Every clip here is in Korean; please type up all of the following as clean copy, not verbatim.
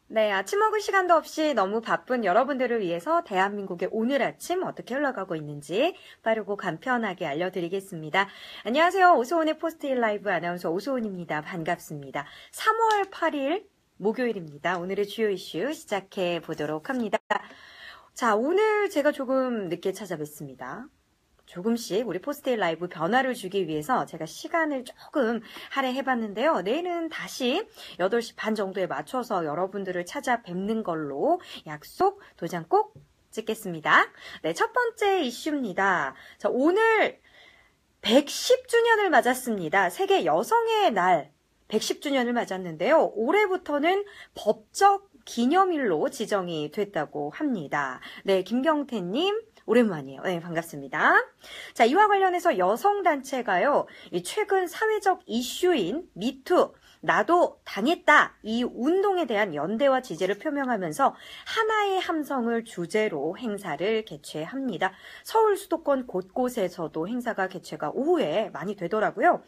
네, 아침 먹을 시간도 없이 너무 바쁜 여러분들을 위해서 대한민국의 오늘 아침 어떻게 흘러가고 있는지 빠르고 간편하게 알려드리겠습니다. 안녕하세요. 오소은의 포스트잇 라이브 아나운서 오소은입니다. 반갑습니다. 3월 8일 목요일입니다. 오늘의 주요 이슈 시작해 보도록 합니다. 자, 오늘 제가 조금 늦게 찾아뵙습니다. 조금씩 우리 포스트잇 라이브 변화를 주기 위해서 제가 시간을 조금 할애해봤는데요. 내일은 다시 8시 반 정도에 맞춰서 여러분들을 찾아뵙는 걸로 약속 도장 꼭 찍겠습니다. 네, 첫 번째 이슈입니다. 자, 오늘 110주년을 맞았습니다. 세계 여성의 날 110주년을 맞았는데요. 올해부터는 법적 기념일로 지정이 됐다고 합니다. 네, 김경태님. 오랜만이에요. 네, 반갑습니다. 자, 이와 관련해서 여성단체가요, 최근 사회적 이슈인 미투, 나도 당했다, 이 운동에 대한 연대와 지지를 표명하면서 하나의 함성을 주제로 행사를 개최합니다. 서울 수도권 곳곳에서도 행사가 개최가 오후에 많이 되더라고요.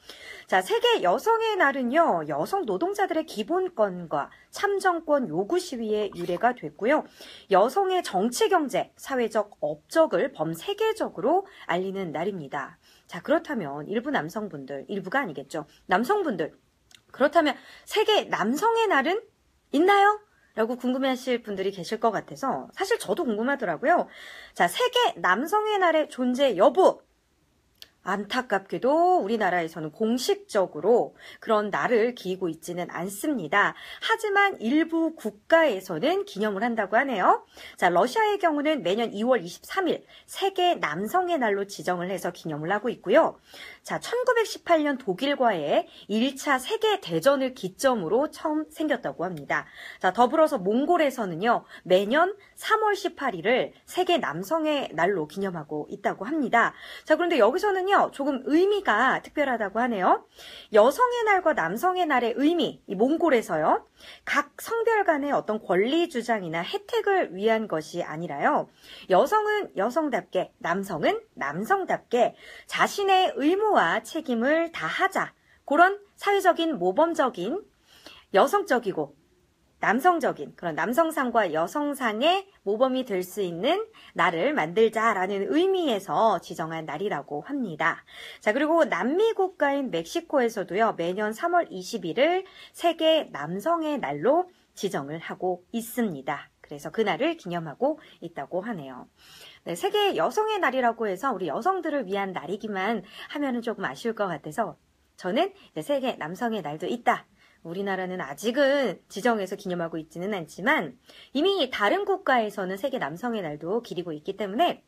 자, 세계 여성의 날은요, 여성 노동자들의 기본권과 참정권 요구 시위의 유래가 됐고요. 여성의 정치, 경제, 사회적 업적을 범세계적으로 알리는 날입니다. 자, 그렇다면 일부 남성분들, 일부가 아니겠죠. 남성분들, 그렇다면 세계 남성의 날은 있나요? 라고 궁금해하실 분들이 계실 것 같아서 사실 저도 궁금하더라고요. 자, 세계 남성의 날의 존재 여부. 안타깝게도 우리나라에서는 공식적으로 그런 날을 기이고 있지는 않습니다. 하지만 일부 국가에서는 기념을 한다고 하네요. 자, 러시아의 경우는 매년 2월 23일 세계 남성의 날로 지정을 해서 기념을 하고 있고요. 자, 1918년 독일과의 1차 세계 대전을 기점으로 처음 생겼다고 합니다. 자, 더불어서 몽골에서는요, 매년 3월 18일을 세계 남성의 날로 기념하고 있다고 합니다. 자, 그런데 여기서는요, 조금 의미가 특별하다고 하네요. 여성의 날과 남성의 날의 의미, 이 몽골에서요, 각 성별 간의 어떤 권리 주장이나 혜택을 위한 것이 아니라요, 여성은 여성답게, 남성은 남성답게 자신의 의무와 책임을 다하자, 그런 사회적인 모범적인 여성적이고 남성적인 그런 남성상과 여성상의 모범이 될 수 있는 날을 만들자라는 의미에서 지정한 날이라고 합니다. 자, 그리고 남미 국가인 멕시코에서도요, 매년 3월 20일을 세계 남성의 날로 지정을 하고 있습니다. 그래서 그날을 기념하고 있다고 하네요. 네, 세계 여성의 날이라고 해서 우리 여성들을 위한 날이기만 하면은 조금 아쉬울 것 같아서 저는 세계 남성의 날도 있다. 우리나라는 아직은 지정해서 기념하고 있지는 않지만 이미 다른 국가에서는 세계 남성의 날도 기리고 있기 때문에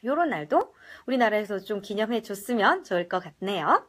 이런 날도 우리나라에서 좀 기념해 줬으면 좋을 것 같네요.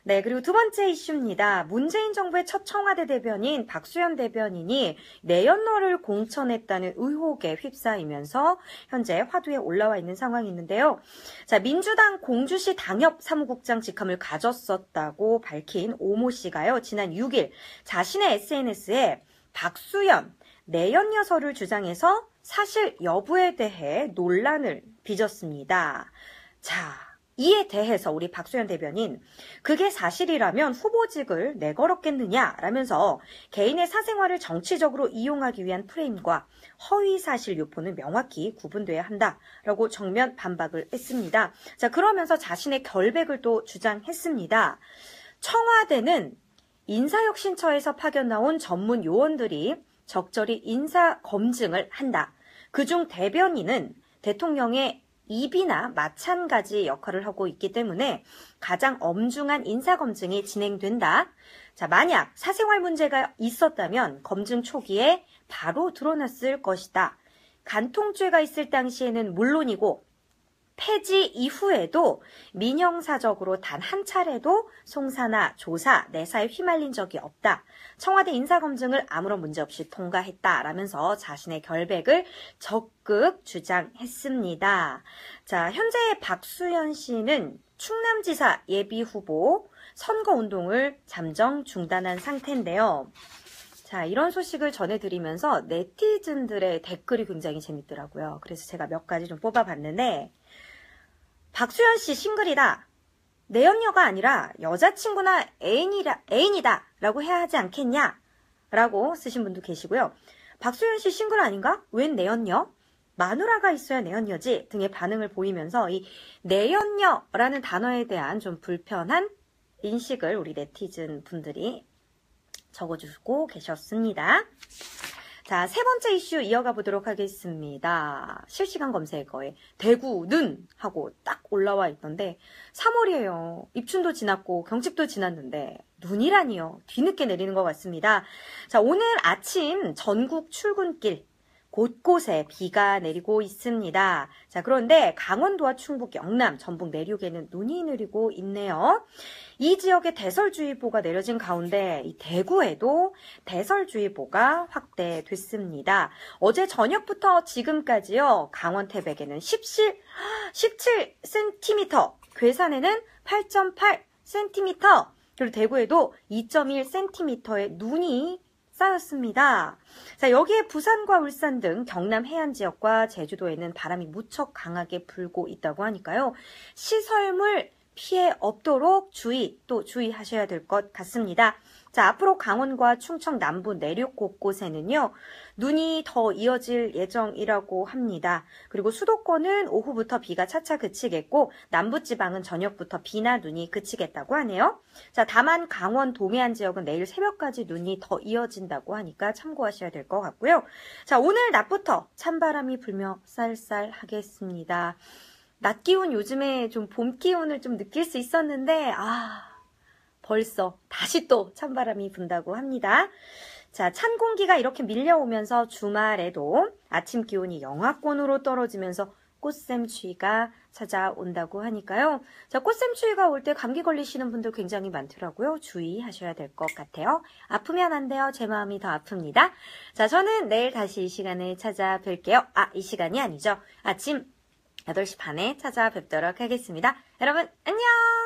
네, 그리고 두 번째 이슈입니다. 문재인 정부의 첫 청와대 대변인 박수현 대변인이 내연녀를 공천했다는 의혹에 휩싸이면서 현재 화두에 올라와 있는 상황이 있는데요. 자, 민주당 공주시 당협 사무국장 직함을 가졌었다고 밝힌 오모 씨가요, 지난 6일 자신의 SNS에 박수현 내연녀설을 주장해서 사실 여부에 대해 논란을 빚었습니다. 자, 이에 대해서 우리 박수현 대변인, 그게 사실이라면 후보직을 내걸었겠느냐라면서 개인의 사생활을 정치적으로 이용하기 위한 프레임과 허위사실 유포는 명확히 구분돼야 한다라고 정면 반박을 했습니다. 자, 그러면서 자신의 결백을 또 주장했습니다. 청와대는 인사혁신처에서 파견 나온 전문 요원들이 적절히 인사 검증을 한다. 그중 대변인은 대통령의 입이나 마찬가지 역할을 하고 있기 때문에 가장 엄중한 인사검증이 진행된다. 자, 만약 사생활 문제가 있었다면 검증 초기에 바로 드러났을 것이다. 간통죄가 있을 당시에는 물론이고 폐지 이후에도 민형사적으로 단 한 차례도 송사나 조사, 내사에 휘말린 적이 없다. 청와대 인사검증을 아무런 문제 없이 통과했다라면서 자신의 결백을 적극 주장했습니다. 자, 현재 박수현 씨는 충남지사 예비후보 선거운동을 잠정 중단한 상태인데요. 자, 이런 소식을 전해드리면서 네티즌들의 댓글이 굉장히 재밌더라고요. 그래서 제가 몇 가지 좀 뽑아봤는데, 박수현 씨 싱글이다. 내연녀가 아니라 여자친구나 애인이다 라고 해야 하지 않겠냐? 라고 쓰신 분도 계시고요. 박소연 씨 싱글 아닌가? 웬 내연녀? 마누라가 있어야 내연녀지 등의 반응을 보이면서 이 내연녀라는 단어에 대한 좀 불편한 인식을 우리 네티즌 분들이 적어주고 계셨습니다. 자, 세 번째 이슈 이어가 보도록 하겠습니다. 실시간 검색어에 대구는 하고 딱 올라와 있던데 3월이에요. 입춘도 지났고 경칩도 지났는데 눈이라니요. 뒤늦게 내리는 것 같습니다. 자, 오늘 아침 전국 출근길 곳곳에 비가 내리고 있습니다. 자, 그런데 강원도와 충북, 영남, 전북 내륙에는 눈이 내리고 있네요. 이 지역에 대설주의보가 내려진 가운데 이 대구에도 대설주의보가 확대됐습니다. 어제 저녁부터 지금까지요. 강원 태백에는 17cm, 괴산에는 8.8cm, 그리고 대구에도 2.1cm의 눈이 쌓였습니다. 자, 여기에 부산과 울산 등 경남 해안 지역과 제주도에는 바람이 무척 강하게 불고 있다고 하니까요. 시설물 피해 없도록 주의하셔야 될 것 같습니다. 자, 앞으로 강원과 충청 남부 내륙 곳곳에는요, 눈이 더 이어질 예정이라고 합니다. 그리고 수도권은 오후부터 비가 차차 그치겠고, 남부지방은 저녁부터 비나 눈이 그치겠다고 하네요. 자, 다만 강원 동해안 지역은 내일 새벽까지 눈이 더 이어진다고 하니까 참고하셔야 될 것 같고요. 자, 오늘 낮부터 찬바람이 불며 쌀쌀하겠습니다. 낮 기온 요즘에 좀 봄 기온을 좀 느낄 수 있었는데, 벌써 다시 또 찬바람이 분다고 합니다. 자, 찬 공기가 이렇게 밀려오면서 주말에도 아침 기온이 영하권으로 떨어지면서 꽃샘추위가 찾아온다고 하니까요. 자, 꽃샘추위가 올 때 감기 걸리시는 분들 굉장히 많더라고요. 주의하셔야 될 것 같아요. 아프면 안 돼요. 제 마음이 더 아픕니다. 자, 저는 내일 다시 이 시간에 찾아뵐게요. 이 시간이 아니죠. 아침 8시 반에 찾아뵙도록 하겠습니다. 여러분, 안녕!